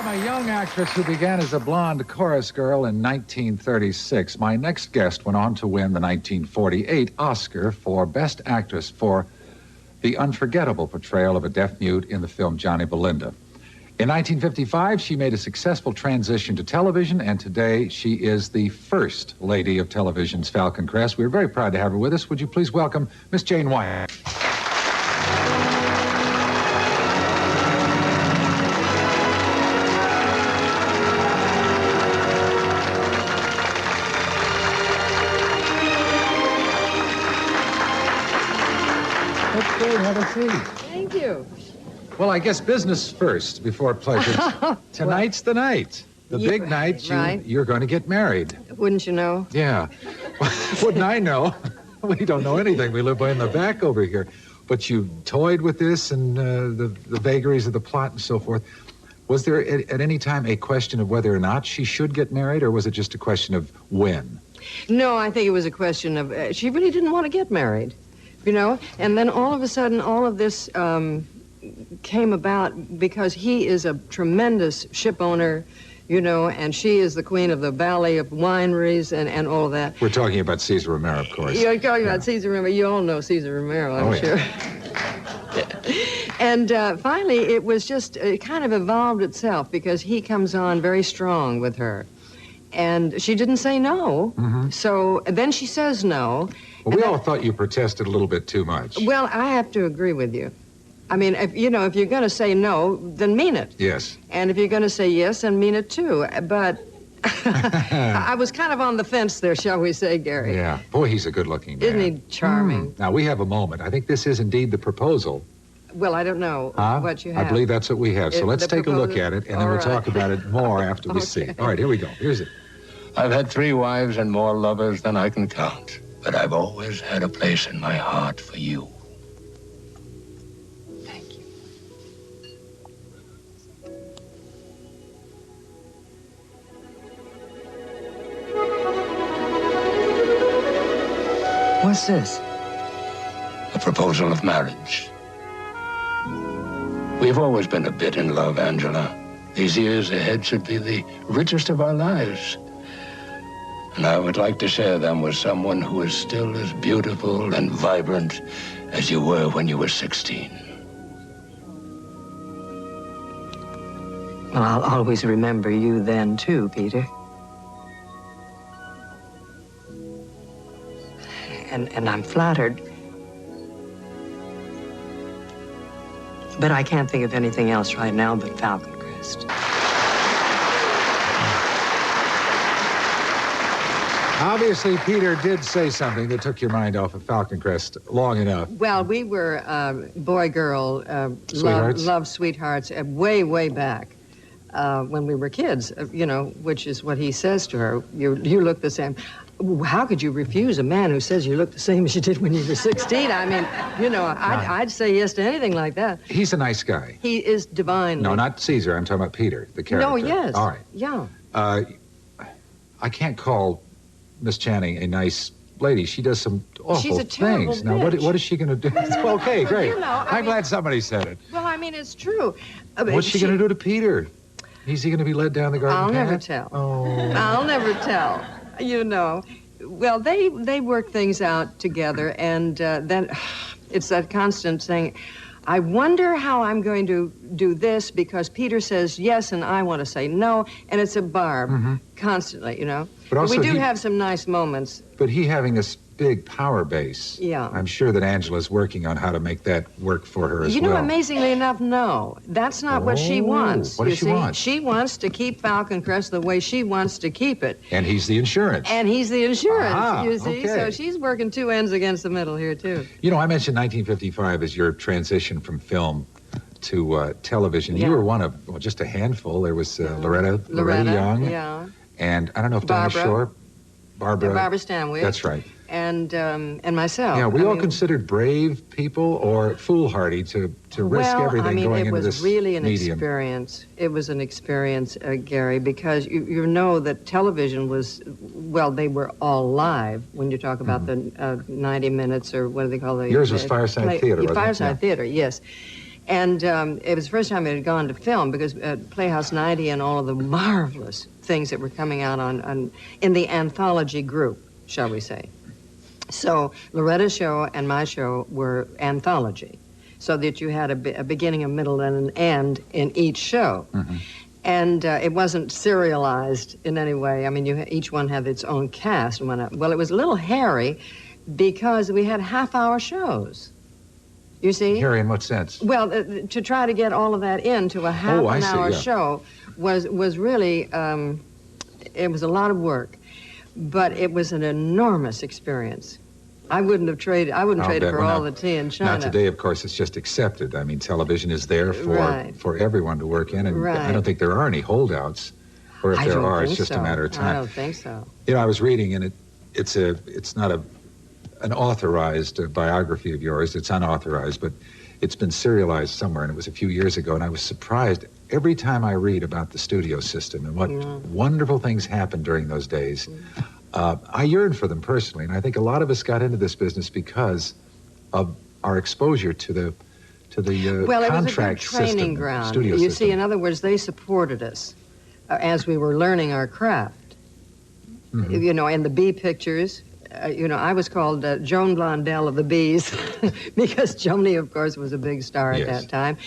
From a young actress who began as a blonde chorus girl in 1936, my next guest went on to win the 1948 Oscar for Best Actress for the unforgettable portrayal of a deaf-mute in the film Johnny Belinda. In 1955, she made a successful transition to television, and today she is the first lady of television's Falcon Crest. We're very proud to have her with us. Would you please welcome Miss Jane Wyman? That's good. Have a seat. Thank you. Well, I guess business first before pleasure. Tonight's the night. The big night. You're going to get married. Wouldn't you know? Yeah. Wouldn't I know? We don't know anything. We live way in the back over here. But you toyed with this and the vagaries of the plot and so forth. Was there at any time a question of whether or not she should get married, or was it just a question of when? No, I think it was a question of she really didn't want to get married, you know? And then all of a sudden, all of this came about because he is a tremendous ship owner, you know, and she is the queen of the Valley of wineries and all of that. We're talking about Cesar Romero, of course. You're talking about Cesar Romero. You all know Cesar Romero, I'm sure. And finally, it was just, it kind of evolved itself because he comes on very strong with her. And she didn't say no. Mm-hmm. So then she says no. Well, we all thought you protested a little bit too much. Well, I have to agree with you. I mean, if you're going to say no, then mean it. Yes. And if you're going to say yes, then mean it too. But I was kind of on the fence there, shall we say, Gary. Yeah. Boy, he's a good-looking man. Isn't he charming? Now, we have a moment. I think this is indeed the proposal. Well, I don't know what you have. I believe that's what we have. So let's take a look at it, and then we'll talk about it more after we see it. All right, here we go. Here's it. I've had 3 wives and more lovers than I can count, but I've always had a place in my heart for you. Thank you. What's this? A proposal of marriage. We've always been a bit in love, Angela. These years ahead should be the richest of our lives. And I would like to share them with someone who is still as beautiful and vibrant as you were when you were 16. Well, I'll always remember you then, too, Peter. And I'm flattered. But I can't think of anything else right now but Falcon Crest. Obviously, Peter did say something that took your mind off of Falcon Crest long enough. Well, we were boy-girl love sweethearts way, way back when we were kids, you know, which is what he says to her. You look the same. How could you refuse a man who says you look the same as you did when you were 16? I mean, you know, I'd say yes to anything like that. He's a nice guy. He is divine. No, not Caesar. I'm talking about Peter, the character. No, yes. All right. Yeah. I can't call Miss Channing a nice lady. She does some awful She's a terrible things. Now, what is she going to do? Okay, great. You know, I'm glad somebody said it. Well, I mean, it's true. What's she going to do to Peter? Is he going to be led down the garden path? I'll never tell. Oh. I'll never tell. You know. Well, they work things out together, and then it's that constant saying, I wonder how I'm going to do this because Peter says yes and I want to say no, and it's a barb constantly, you know. But also we do have some nice moments. But he having this big power base, yeah. I'm sure that Angela's working on how to make that work for her as well. You know, amazingly enough, no. That's not what she wants. What does she want? She wants to keep Falcon Crest the way she wants to keep it. And he's the insurance. And he's the insurance, you see. Okay. So she's working 2 ends against the middle here, too. You know, I mentioned 1955 as your transition from film to television. Yeah. You were one of, well, just a handful. There was Loretta Young. Yeah. And I don't know if Dinah Shore. Barbara Stanwyck. That's right. And myself. Yeah, we all considered brave people or foolhardy to risk everything going into this medium. Well, it was really an experience. It was an experience, Gary, because you know that television was, well, they were all live when you talk about the 90 minutes or what do they call it? Yours was Fireside Theater, wasn't it? Fireside Theater, yes. And it was the first time it had gone to film, because Playhouse 90 and all of the marvelous things that were coming out in the anthology group, shall we say. So Loretta's show and my show were anthology, so that you had a beginning, a middle, and an end in each show. Mm-hmm. And it wasn't serialized in any way. I mean, each one had its own cast. Well, it was a little hairy because we had half-hour shows. You see? Hairy in what sense? Well, to try to get all of that into a half-an-hour show was really, it was a lot of work. But it was an enormous experience. I wouldn't trade it for all the tea in China. Now today, of course, it's just accepted. I mean, television is there for everyone to work in, and I don't think there are any holdouts, or if there are, it's just a matter of time. I don't think so. You know, I was reading, and it's not an authorized biography of yours. It's unauthorized, but it's been serialized somewhere, and it was a few years ago, and I was surprised every time I read about the studio system and what wonderful things happened during those days. I yearn for them personally, and I think a lot of us got into this business because of our exposure to the contract system, training ground. Studio you system. see, in other words, they supported us as we were learning our craft. Mm-hmm. You know, in the bee pictures, you know, I was called Joan Blondell of the Bees because Joni, of course, was a big star at that time.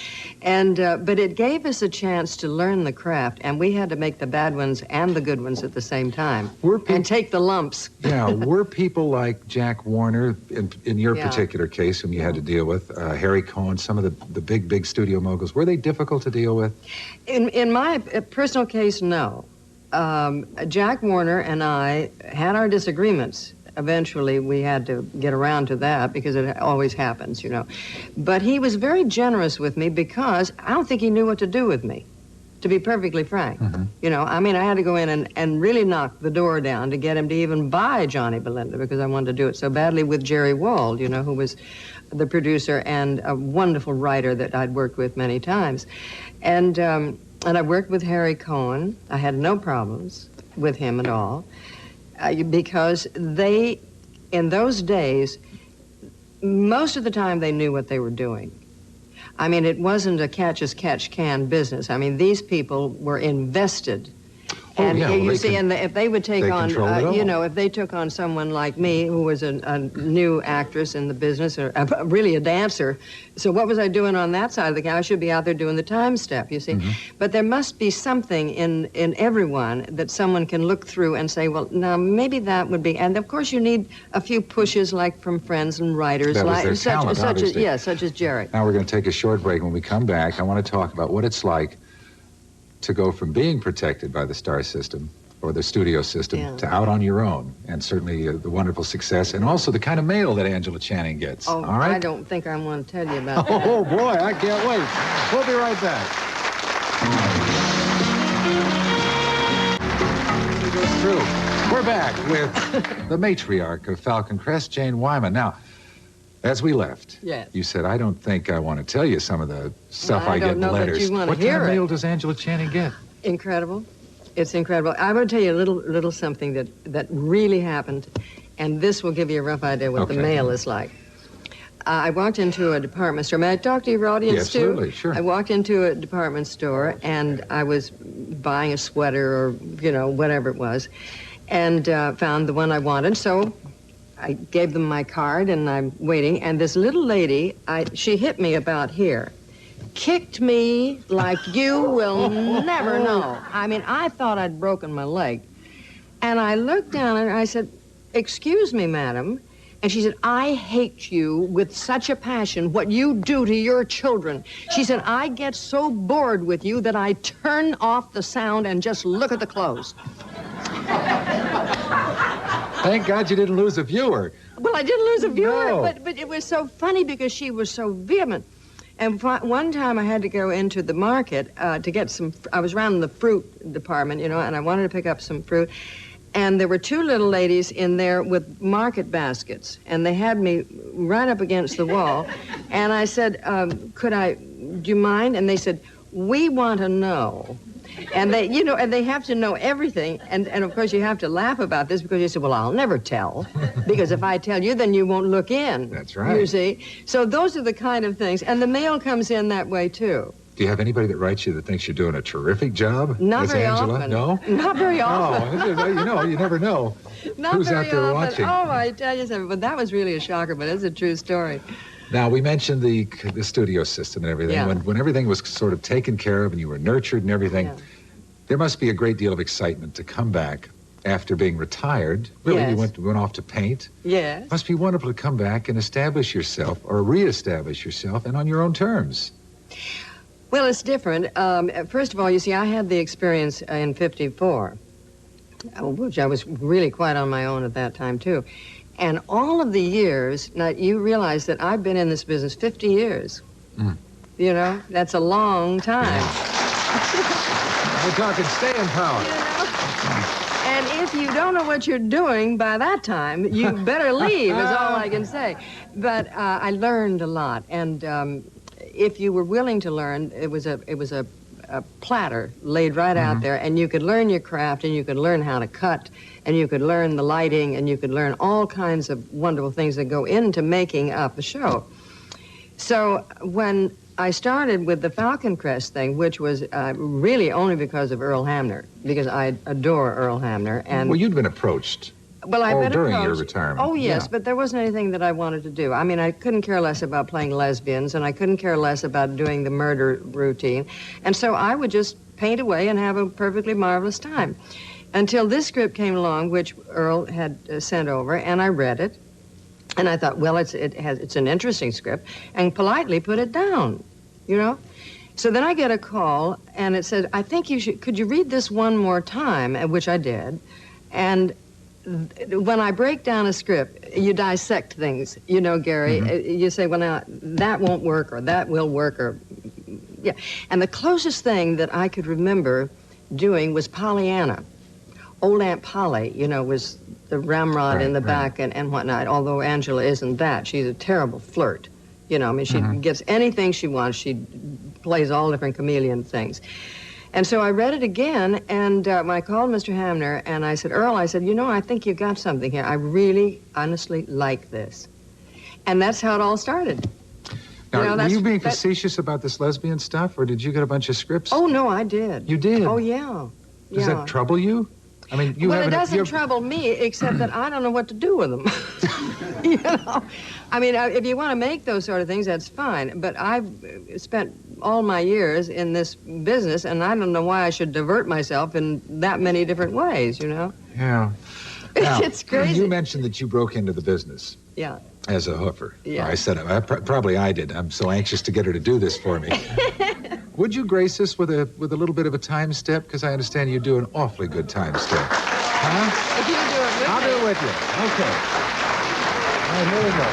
And but it gave us a chance to learn the craft, and we had to make the bad ones and the good ones at the same time, and take the lumps. Yeah, were people like Jack Warner, in your particular case, whom you had to deal with, Harry Cohen, some of the big studio moguls, were they difficult to deal with? In my personal case, no. Jack Warner and I had our disagreements. Eventually, we had to get around to that because it always happens, you know. But he was very generous with me because I don't think he knew what to do with me, to be perfectly frank. Mm-hmm. You know, I mean, I had to go in and really knock the door down to get him to even buy Johnny Belinda because I wanted to do it so badly with Jerry Wald, you know, who was the producer and a wonderful writer that I'd worked with many times. And I worked with Harry Cohen. I had no problems with him at all. Because they, in those days, most of the time they knew what they were doing. I mean, it wasn't a catch-as-catch-can business. I mean, these people were invested. And if they would take on, you know, if they took on someone like me, who was a new actress in the business, or really a dancer, so what was I doing on that side of the camera? I should be out there doing the time step, you see. Mm-hmm. But there must be something in everyone that someone can look through and say, well, now maybe that would be, and of course you need a few pushes like from friends and writers, that was their talent, such as Jerry. Now we're going to take a short break. When we come back, I want to talk about what it's like to go from being protected by the star system or the studio system to out on your own, and certainly the wonderful success and also the kind of mail that Angela Channing gets. Oh, all right? I don't think I want to tell you about that. Oh, boy, I can't wait. We'll be right back. It's true. We're back with the matriarch of Falcon Crest, Jane Wyman. Now, as we left, you said, I don't think I want to tell you some of the stuff I get in letters. What kind of mail does Angela Channing get? Incredible. It's incredible. I will tell you a little something that really happened, and this will give you a rough idea what the mail is like. I walked into a department store. May I talk to your audience, too? Absolutely, sure. I walked into a department store, and I was buying a sweater or, you know, whatever it was, and found the one I wanted, so I gave them my card, and I'm waiting, and this little lady, she hit me about here, kicked me like you will never know. I mean, I thought I'd broken my leg. And I looked down and I said, excuse me, madam. And she said, I hate you with such a passion, what you do to your children. She said, I get so bored with you that I turn off the sound and just look at the clothes. Thank God you didn't lose a viewer. Well, I didn't lose a viewer, but it was so funny because she was so vehement. And one time I had to go into the market to get some, I was around the fruit department, you know, and I wanted to pick up some fruit. And there were two little ladies in there with market baskets, and they had me right up against the wall. And I said, do you mind? And they said, we want to know And they, you know, and they have to know everything. And of course, you have to laugh about this because you say, well, I'll never tell. Because if I tell you, then you won't look in. That's right. You see? So those are the kind of things. And the mail comes in that way, too. Do you have anybody that writes you that thinks you're doing a terrific job? Not Miss very Angela? often. No? Not very often. Oh, you know, you never know. Not who's very out there often. watching. Oh, I tell you something. But that was really a shocker, but it's a true story. Now, we mentioned the studio system and everything. Yeah. When everything was sort of taken care of and you were nurtured and everything, Yeah. there must be a great deal of excitement to come back after being retired. Really, Yes. you went off to paint. Yes. Must be wonderful to come back and establish yourself or reestablish yourself and on your own terms. Well, it's different. First of all, you see, I had the experience in '54, which I was really quite on my own at that time, too. And all of the years, now you realize that I've been in this business 50 years. Mm. You know, that's a long time. We're talking staying power. You know? And if you don't know what you're doing by that time, you better leave, is all I can say. But I learned a lot. And if you were willing to learn, it was a platter laid right out there, and you could learn your craft, and you could learn how to cut, and you could learn the lighting, and you could learn all kinds of wonderful things that go into making up a show. So when I started with the Falcon Crest thing, which was really only because of Earl Hamner, because I adore Earl Hamner. And Well, you'd been approached. well, I've been during approached. your retirement. Oh, yes, Yeah. but there wasn't anything that I wanted to do. I mean, I couldn't care less about playing lesbians, and I couldn't care less about doing the murder routine. And so I would just paint away and have a perfectly marvelous time. Until this script came along, which Earl had sent over, and I read it. And I thought, well, it's an interesting script, and politely put it down, you know? So then I get a call, and it said, I think could you read this one more time? Which I did. And when I break down a script, you dissect things, you know, Gary. You say, well, now, that won't work, or that will work, or, yeah. And the closest thing that I could remember doing was Pollyanna. Old Aunt Polly, you know, was the ramrod in the back and whatnot, although Angela isn't that. She's a terrible flirt. You know, I mean, she gets anything she wants. She plays all different chameleon things. And so I read it again, and I called Mr. Hamner, and I said, Earl, I said, you know, I think you've got something here. I really, honestly like this. And that's how it all started. Now, You know, were you being that- facetious about this lesbian stuff, or did you get a bunch of scripts? Oh, no, I did. You did? Oh, yeah. Does that trouble you? I mean, you Well, it haven't... doesn't trouble me, except that I don't know what to do with them. You know? I mean, if you want to make those sort of things, that's fine. But I've spent all my years in this business, and I don't know why I should divert myself in that many different ways, you know? Yeah. Now, It's crazy. You mentioned that you broke into the business Yeah. as a hoofer. Yeah. I said, probably I did. I'm so anxious to get her to do this for me. Would you grace us with a little bit of a time step? Because I understand you do an awfully good time step. Huh? If you do it with I'll me. do it with you. Okay. All right, here we go.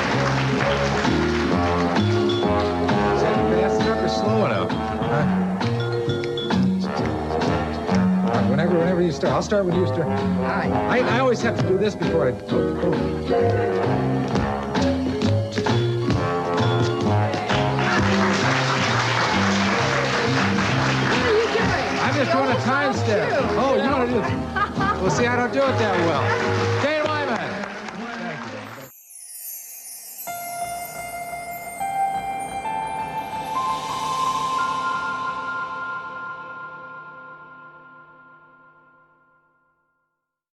Is that fast enough or slow enough? All right, whenever you start. I'll start when you start. All right. I always have to do this before I... What are you doing? I'm just doing a time step. Oh, you want to do it? Well, see, I don't do it that well.